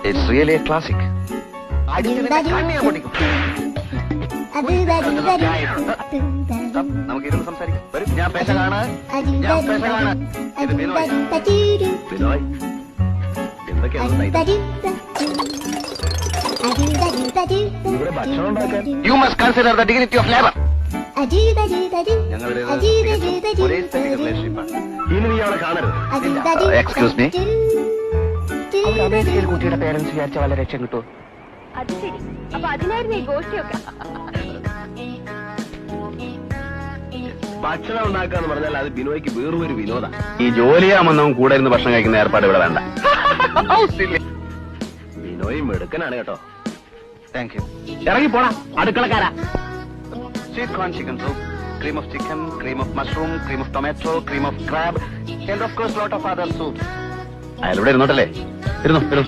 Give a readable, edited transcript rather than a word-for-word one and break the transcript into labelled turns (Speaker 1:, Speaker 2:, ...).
Speaker 1: It's really a classic. നമുക്കിരുന്ന് സംസാരിക്കാം. വരും, ഞാൻ പേശകാണ്. ഇത് ബിനോയ്. ബിനോയ്, എന്തൊക്കെയാണ് ഇവിടെ ഭക്ഷണം ഉണ്ടാക്കാൻ? You must consider the dignity of labor. ഞങ്ങളുടെ ഒരേ റിലേഷൻഷിപ്പാണ്. ഇനി നീ അവളെ കാണരുത്. എക്സ്ക്യൂസ് മീ, അമേരിക്കയിൽ കുട്ടിയുടെ പേരൻസ് വിചാരിച്ച വല്ല രക്ഷ കിട്ടുമോ?
Speaker 2: അത് ശരി. അപ്പൊ അതിനായിരുന്നു ഈ ഗോഷ്ടിയൊക്കെ.
Speaker 1: ഭക്ഷണം ഉണ്ടാക്കാന്ന് പറഞ്ഞാൽ അത് ബിനോയ്ക്ക് വേറൊരു വിനോദ. ഈ ജോലിയാമെന്നും കൂടെ ഇരുന്ന് ഭക്ഷണം കഴിക്കുന്ന ഏർപ്പാട് ഇവിടെ വേണ്ട. ബിനോയ് മെടുക്കനാണ് കേട്ടോ. Thank you. ഇറങ്ങി പോടാ അടുക്കളക്കാരാ. Sweet corn chicken soup, cream of chicken, cream of mushroom, cream of tomato, cream of crab, and of course lot of other soups. അയാൾ ഇവിടെ ഇരുന്നോട്ടല്ലേ? ഇരുന്നു.